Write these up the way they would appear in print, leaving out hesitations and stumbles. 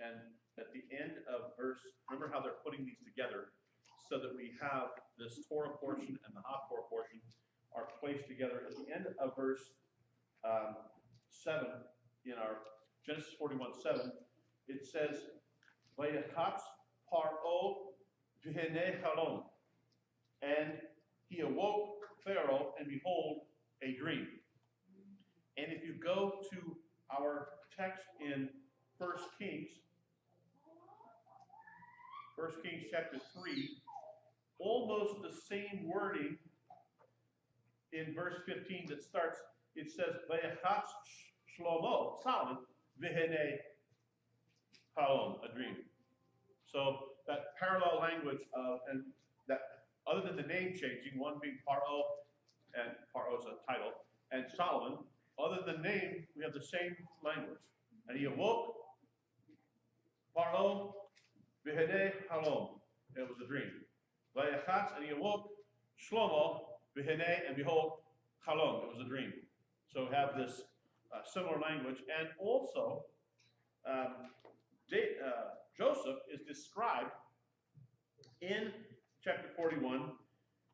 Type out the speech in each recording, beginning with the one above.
And at the end of verse, remember how they're putting these together so that we have this Torah portion and the HaTorah portion are placed together. At the end of verse 7 in our Genesis 41:7, it says, Vayachatz paro v'henei halom. And he awoke Pharaoh, and behold, a dream. And if you go to our text in 1 Kings chapter 3, almost the same wording in verse 15 that starts, it says, Vayachatz Shlomo, Solomon, v'henei halom, a dream. So that parallel language of, and that other than the name changing, one being Paro, and Paro is a title, and Solomon, other than the name, we have the same language. And he awoke, Paro, v'henei halom. It was a dream. Vayachatz, and he awoke, Shlomo, v'henei, and behold, halom. It was a dream. So we have this similar language. And also, Joseph is described in chapter 41.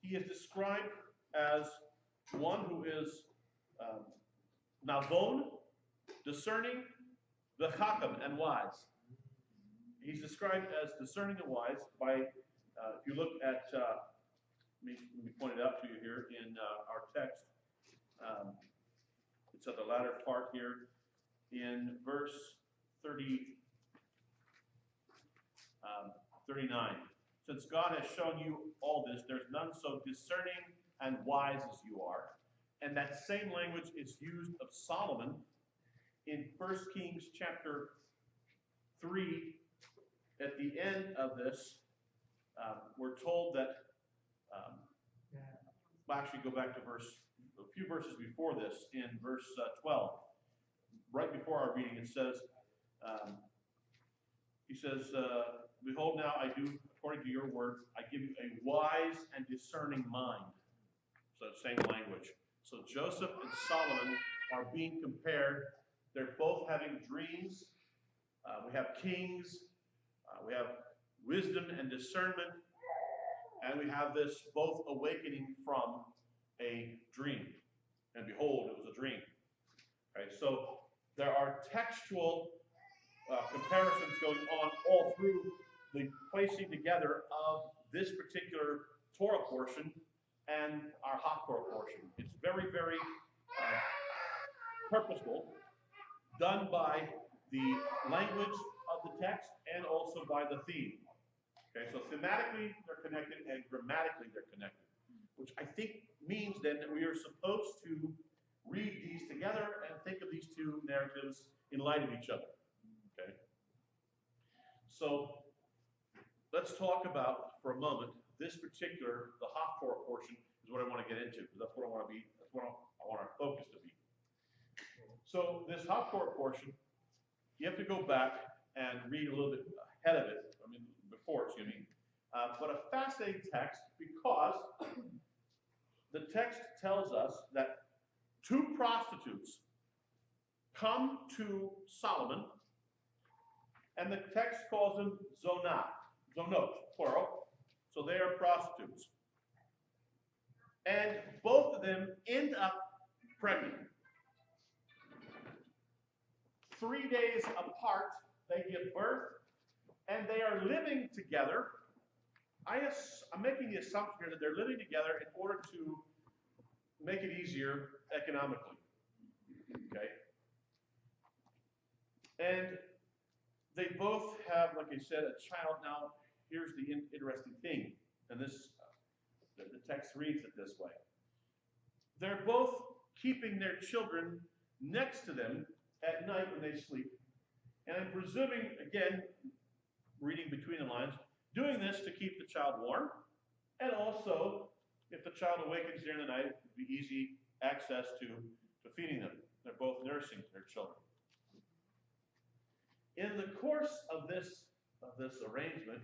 He is described as one who is navon, discerning, v'chakam, and wise. He's described as discerning and wise by, if you look at, let me point it out to you here in our text. It's at the latter part here in verse 39. Since God has shown you all this, there's none so discerning and wise as you are. And that same language is used of Solomon in 1 Kings chapter 3. At the end of this, we're told that, we'll actually go back to a few verses before this, in verse 12. Right before our reading, it says, he says, behold, now I do, according to your word, I give you a wise and discerning mind. So same language. So Joseph and Solomon are being compared. They're both having dreams. We have kings. We have wisdom and discernment. And we have this both awakening from a dream. And behold, it was a dream. Okay, so there are textual comparisons going on all through the placing together of this particular Torah portion and our HaTorah portion. It's very, very purposeful, done by the language of the text and also by the theme. Okay, so thematically they're connected and grammatically they're connected, which I think means then that we are supposed to read these together and think of these two narratives in light of each other. Okay, so let's talk about for a moment this particular, the HaTorah portion is what I want to get into, because that's what I want to be, that's what I want our focus to be. So this HaTorah portion, you have to go back and read a little bit ahead of it, before, excuse me. But a fascinating text, because the text tells us that two prostitutes come to Solomon, and the text calls them zonot, plural. So they are prostitutes. And both of them end up pregnant. 3 days apart, they give birth, and they are living together. I'm making the assumption here that they're living together in order to make it easier economically. Okay? And they both have, like I said, a child. Now, here's the interesting thing, and this, the text reads it this way. They're both keeping their children next to them at night when they sleep. And I'm presuming, again, reading between the lines, doing this to keep the child warm, and also, if the child awakens during the night, it would be easy access to feeding them. They're both nursing their children. In the course of this arrangement,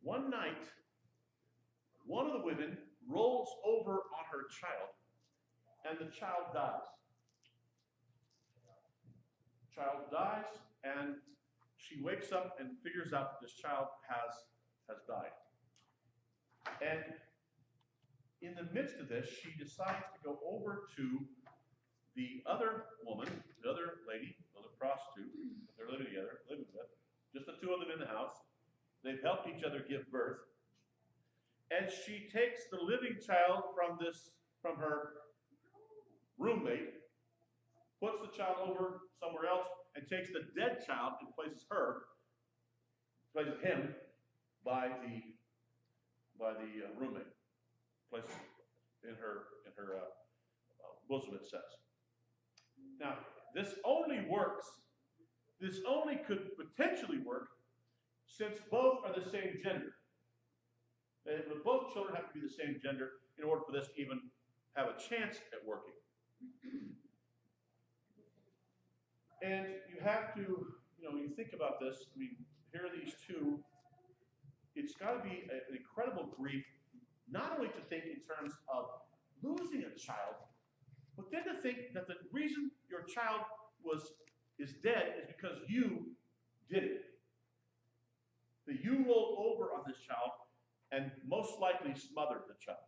one night, one of the women rolls over on her child, and the child dies. Child dies, and she wakes up and figures out that this child has died. And in the midst of this, she decides to go over to the other woman, the other lady, the other prostitute that they're living with, just the two of them in the house. They've helped each other give birth. And she takes the living child from her roommate, puts the child over somewhere else, and takes the dead child and places him by the roommate, places in her bosom, it says. Now, this only could potentially work since both are the same gender. Both children have to be the same gender in order for this to even have a chance at working. And you have to, you think about this, I mean, here are these two. It's got to be an incredible grief, not only to think in terms of losing a child, but then to think that the reason your child is dead is because you did it. That you rolled over on this child and most likely smothered the child.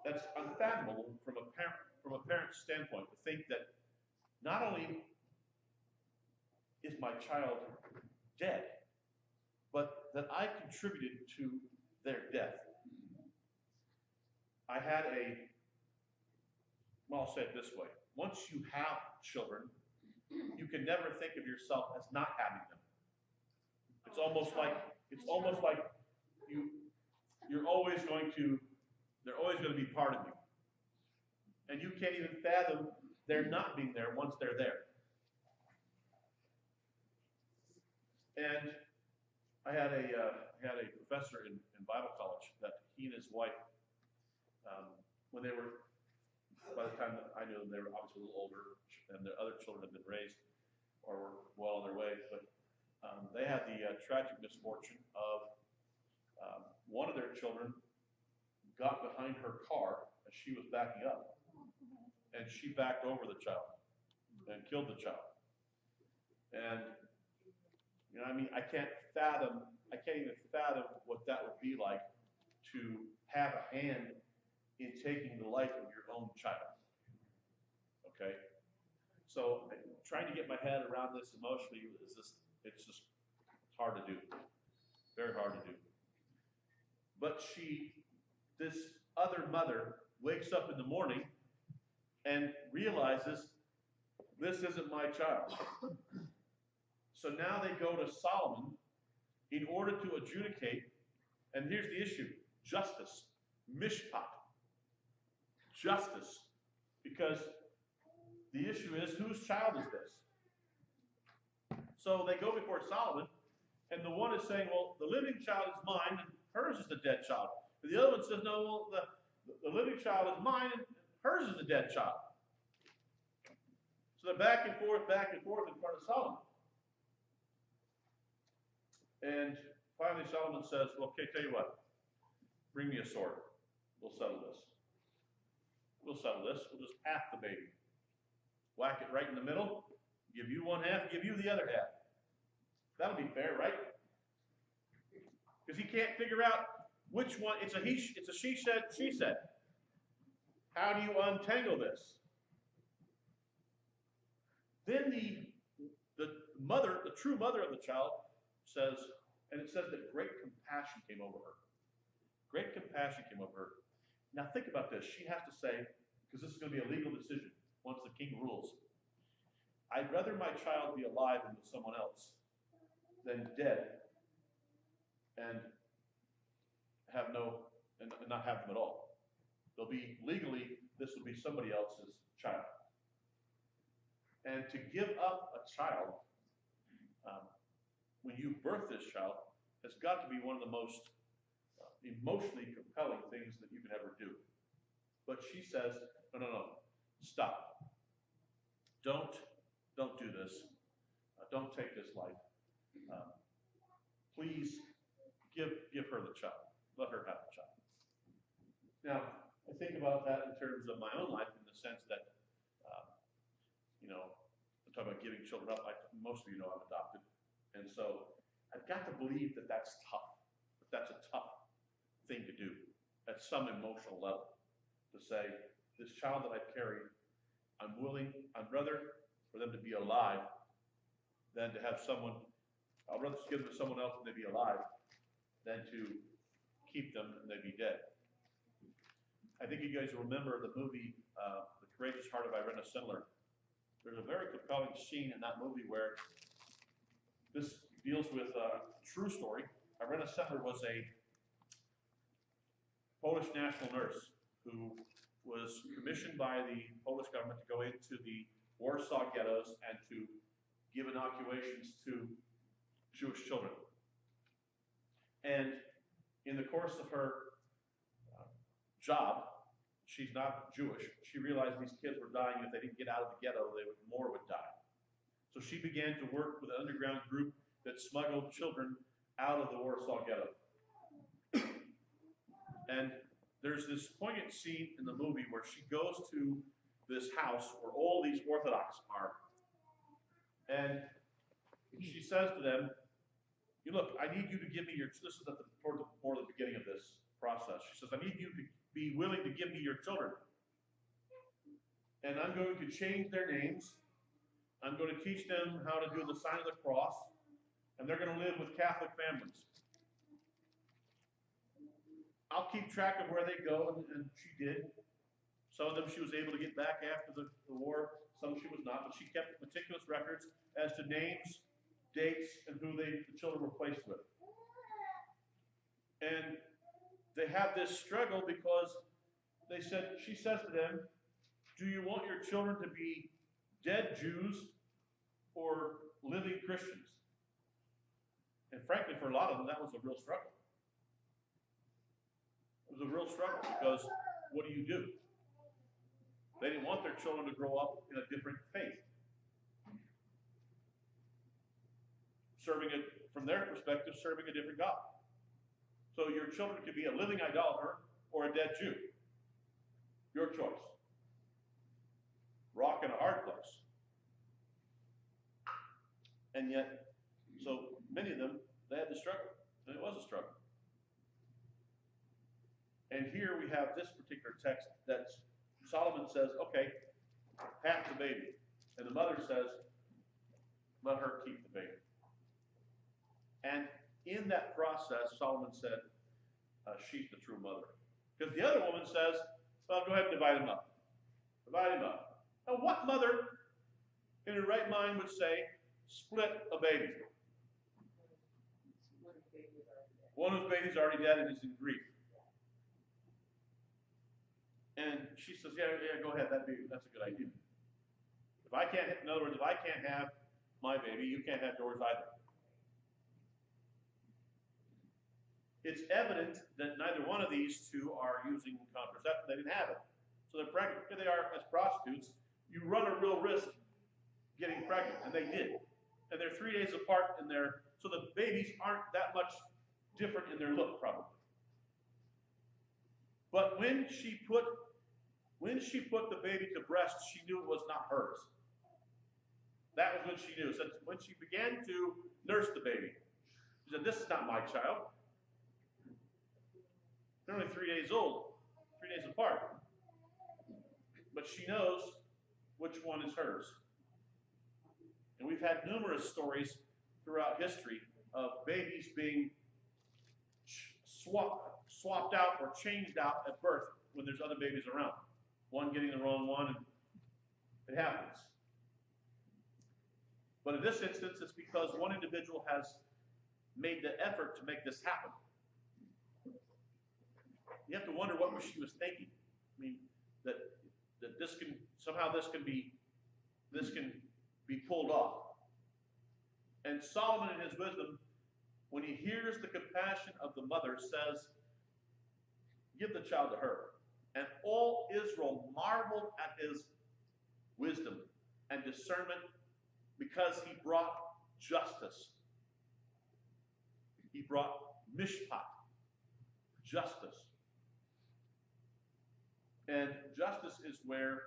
That's unfathomable from a parent's standpoint, to think that not only is my child dead, but that I contributed to their death. I'll say it this way. Once you have children, you can never think of yourself as not having them. It's almost like they're always going to be part of you. And you can't even fathom their not being there once they're there. And I had a professor in Bible college that he and his wife, when they were, by the time that I knew them, they were obviously a little older, and their other children had been raised or were well on their way. But they had the tragic misfortune of one of their children got behind her car as she was backing up, and she backed over the child and killed the child. And I can't even fathom what that would be like to have a hand in taking the life of your own child. Okay? So trying to get my head around this emotionally it's hard to do. Very hard to do. But this other mother wakes up in the morning and realizes, this isn't my child. So now they go to Solomon in order to adjudicate, and here's the issue, justice, mishpat, justice, because the issue is, whose child is this? So they go before Solomon, and the one is saying, well, the living child is mine, and hers is the dead child. And the other one says, no, well, the living child is mine, and hers is the dead child. So they're back and forth in front of Solomon. And finally Solomon says, well, okay, tell you what, bring me a sword. We'll settle this. We'll just half the baby. Whack it right in the middle, give you one half, give you the other half. That'll be fair, right? Because he can't figure out which one, it's a she said. How do you untangle this? Then the mother, the true mother of the child, says, and it says that great compassion came over her. Great compassion came over her. Now think about this. She has to say, because this is going to be a legal decision once the king rules, I'd rather my child be alive and with someone else than dead and not have them at all. Legally, this will be somebody else's child. And to give up a child when you birth this child has got to be one of the most emotionally compelling things that you can ever do. But she says, no, stop. Don't do this. Don't take this life. Please give her the child. Let her have the child. Now, I think about that in terms of my own life in the sense that, talk about giving children up. Most of you know I'm adopted. And so I've got to believe that that's tough. That's a tough thing to do at some emotional level. To say, this child that I've carried, I'd rather for them to be alive than to have someone, I'd rather give them to someone else and they be alive than to keep them and they be dead. I think you guys remember the movie, The Courageous Heart of Irena Sendler. There's a very compelling scene in that movie where this deals with a true story. Irena Sendler was a Polish national nurse who was commissioned by the Polish government to go into the Warsaw ghettos and to give inoculations to Jewish children. And in the course of her job, she's not Jewish, she realized these kids were dying. If they didn't get out of the ghetto, more would die. So she began to work with an underground group that smuggled children out of the Warsaw ghetto. And there's this poignant scene in the movie where she goes to this house where all these Orthodox are. And she says to them, look, I need you to give me this is toward the beginning of this process. She says, I need you to be willing to give me your children. And I'm going to change their names. I'm going to teach them how to do the sign of the cross. And they're going to live with Catholic families. I'll keep track of where they go, and she did. Some of them she was able to get back after the war, some she was not, but she kept meticulous records as to names, dates, and who the children were placed with. And they have this struggle because she says to them, do you want your children to be dead Jews or living Christians? And frankly, for a lot of them, that was a real struggle. It was a real struggle because what do you do? They didn't want their children to grow up in a different faith. From their perspective, serving a different God. So your children could be a living idolater or a dead Jew. Your choice. Rock in a hard place. And yet, so many of them, they had to struggle. And it was a struggle. And here we have this particular text that Solomon says, okay, half the baby. And the mother says, let her keep the baby. And in that process, Solomon said, she's the true mother. Because the other woman says, well, go ahead and divide him up. Divide him up. Now, what mother in her right mind would say, split a baby? One whose baby's already dead and is in grief. And she says, yeah, go ahead, that's a good idea. In other words, if I can't have my baby, you can't have yours either. It's evident that neither one of these two are using contraception. They didn't have it. So they're pregnant. Here they are as prostitutes. You run a real risk getting pregnant, and they did. And they're 3 days apart so the babies aren't that much different in their look, probably. But when she put the baby to breast, she knew it was not hers. That was when she knew. So when she began to nurse the baby, she said, this is not my child. They're only 3 days old, 3 days apart. But she knows which one is hers. And we've had numerous stories throughout history of babies being swapped out or changed out at birth when there's other babies around. One getting the wrong one, and it happens. But in this instance, it's because one individual has made the effort to make this happen. You have to wonder what she was thinking. I mean, that this can be pulled off. And Solomon, in his wisdom, when he hears the compassion of the mother, says, give the child to her. And all Israel marveled at his wisdom and discernment because he brought justice. He brought mishpat, justice. And justice is where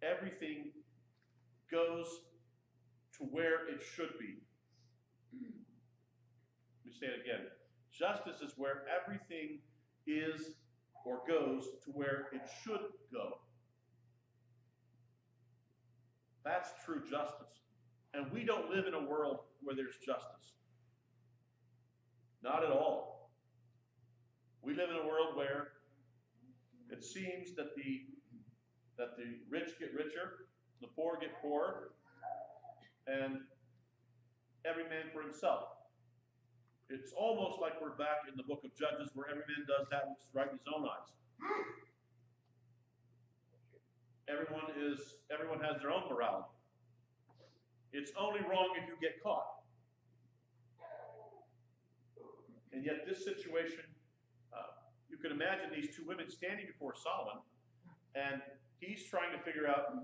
everything goes to where it should be. Let me say it again. Justice is where everything is or goes to where it should go. That's true justice. And we don't live in a world where there's justice. Not at all. We live in a world where it seems that the rich get richer, the poor get poorer, and every man for himself. It's almost like we're back in the book of Judges where every man does that which is right in his own eyes. Everyone has their own morality. It's only wrong if you get caught. And yet this situation, you can imagine these two women standing before Solomon, and he's trying to figure out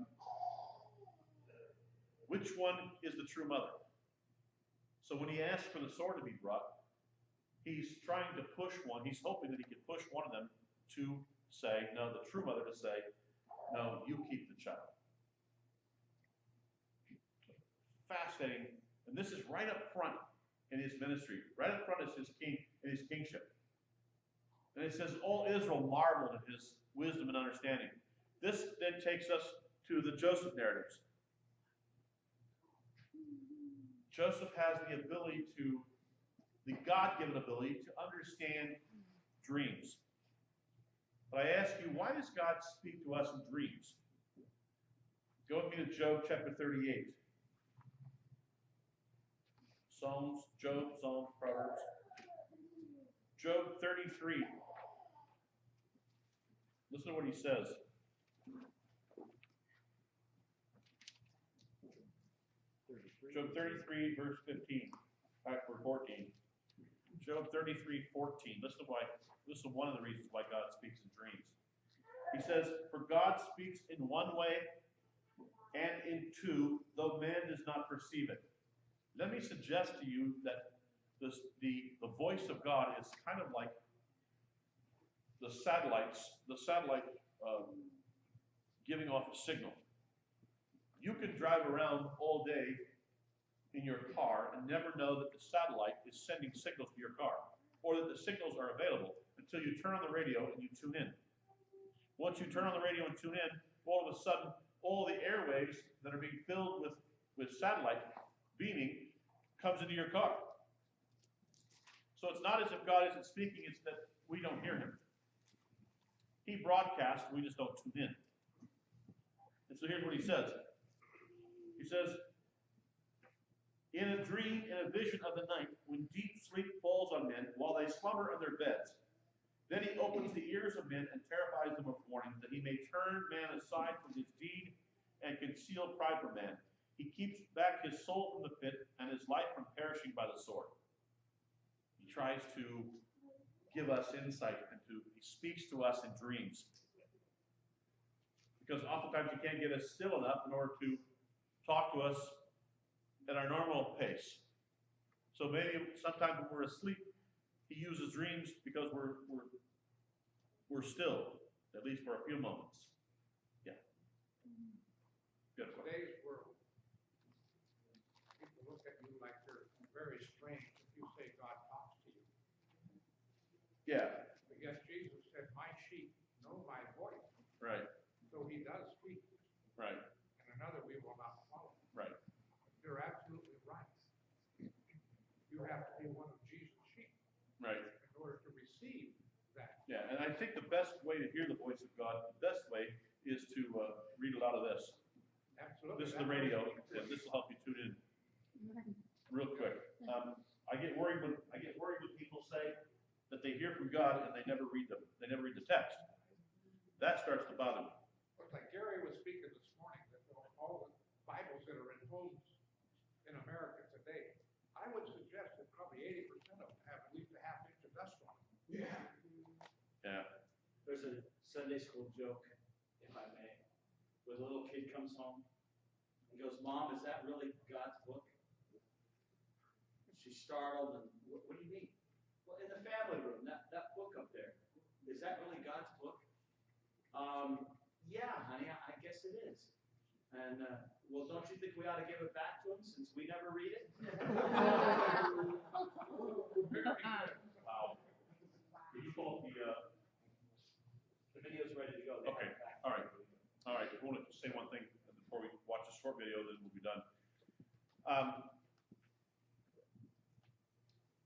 which one is the true mother. So when he asks for the sword to be brought, he's trying to push one. He's hoping that he can push one of them to say, no, the true mother to say, no, you keep the child. Fascinating. And this is right up front in his ministry. Right up front is his king and his kingship. And it says, all Israel marveled at his wisdom and understanding. This then takes us to the Joseph narratives. Joseph has the God-given ability to understand dreams. But I ask you, why does God speak to us in dreams? Go with me to Job chapter 38. Job, Psalms, Proverbs. Job 33. Listen to what he says. Job 33, verse 15. Or 14. Job 33, 14. Listen to one of the reasons why God speaks in dreams. He says, for God speaks in one way and in two, though man does not perceive it. Let me suggest to you that the voice of God is kind of like the satellite giving off a signal. You can drive around all day in your car and never know that the satellite is sending signals to your car, or that the signals are available until you turn on the radio and you tune in. Once you turn on the radio and tune in, all of a sudden, all the airwaves that are being filled with satellite beaming comes into your car. So it's not as if God isn't speaking, it's that we don't hear him. He broadcasts, we just don't tune in. And so here's what he says. He says, in a dream, in a vision of the night, when deep sleep falls on men while they slumber on their beds, then he opens the ears of men and terrifies them with warnings, that he may turn man aside from his deed and conceal pride from man. He keeps back his soul from the pit and his life from perishing by the sword. He tries to give us insight he speaks to us in dreams. Because oftentimes he can't get us still enough in order to talk to us at our normal pace. So maybe sometimes when we're asleep, he uses dreams because we're still, at least for a few moments. Yeah. Good. Today's world, people look at you like you're very strange if you say God talks to you. Yeah. But yet Jesus said, my sheep know my voice. Right. So he does speak. Right. And another we will not follow. Right. You're absolutely right. You have to be one of Jesus' sheep. Right. In order to receive that. Yeah, and I think the best way to hear the voice of God, the best way is to read a lot of this. Absolutely. This is the radio, and this will help you tune in real quick. I get worried when people say that they hear from God and they never read them. They never read the text. That starts to bother me. Looks like Gary was speaking this morning that all the Bibles that are in homes in America today, I would suggest that probably 80% of them have at least a half-inch of dust on them. Yeah. Yeah. There's a Sunday school joke, if I may, where the little kid comes home and goes, Mom, is that really God's book? And she's startled, and what do you mean? Well, in the family room, that book up there, is that really God's book? Yeah, honey, I guess it is. And Well, don't you think we ought to give it back to him since we never read it? Wow. Did you pull up The video's ready to go. They Okay, have it back. all right. All right, I want to say one thing before we watch a short video, then we'll be done.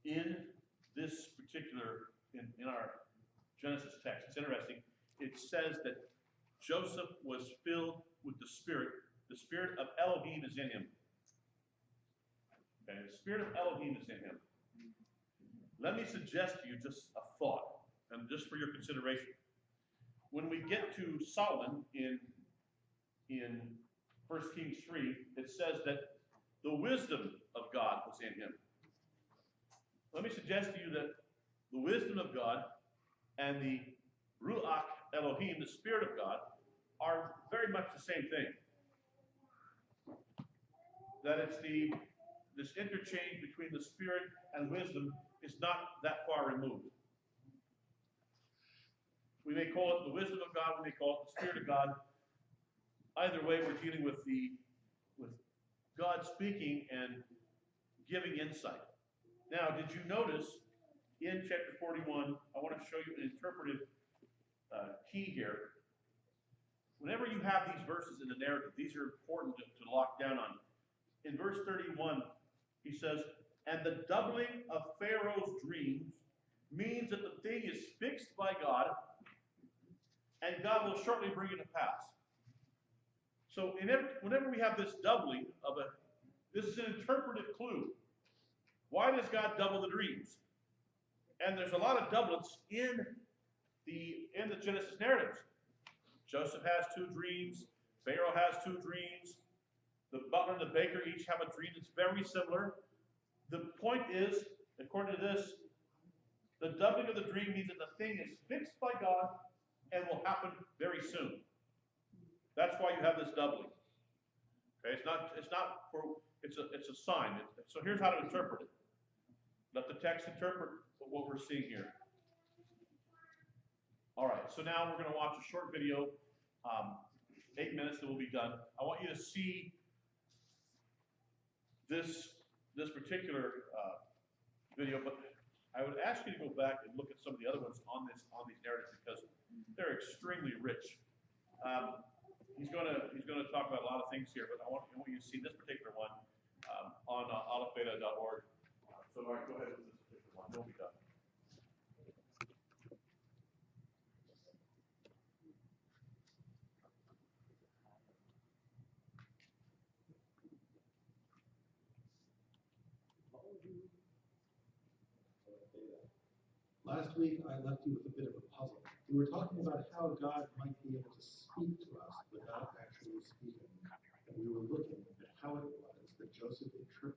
In this particular, in our Genesis text, it's interesting. It says that Joseph was filled with the Spirit of Elohim is in him. Okay, the Spirit of Elohim is in him. Let me suggest to you just a thought, and just for your consideration. When we get to Solomon in 1 Kings 3, it says that the wisdom of God was in him. Let me suggest to you that the wisdom of God and the Ruach Elohim, the Spirit of God, are very much the same thing. That it's this interchange between the Spirit and wisdom is not that far removed. We may call it the wisdom of God, we may call it the Spirit of God. Either way, we're dealing with God speaking and giving insight. Now, did you notice in chapter 41, I want to show you an interpretive key here. Whenever you have these verses in the narrative, these are important to lock down on. In verse 31, he says, and the doubling of Pharaoh's dreams means that the thing is fixed by God, and God will shortly bring it to pass. So whenever we have this doubling of this is an interpretive clue. Why does God double the dreams? And there's a lot of doublets in the Genesis narratives. Joseph has 2 dreams. Pharaoh has 2 dreams. The butler and the baker each have a dream that's very similar. The point is, according to this, the doubling of the dream means that the thing is fixed by God and will happen very soon. That's why you have this doubling. Okay, it's a sign. So here's how to interpret it. Let the text interpret what we're seeing here. All right, so now we're going to watch a short video, 8 minutes, and we'll be done. I want you to see this particular video, but I would ask you to go back and look at some of the other ones on these narratives because they're extremely rich. He's going to talk about a lot of things here, but I want you to see this particular one on aleph-beta.org. So all right, go ahead with this particular one. We'll be done. Last week, I left you with a bit of a puzzle. We were talking about how God might be able to speak to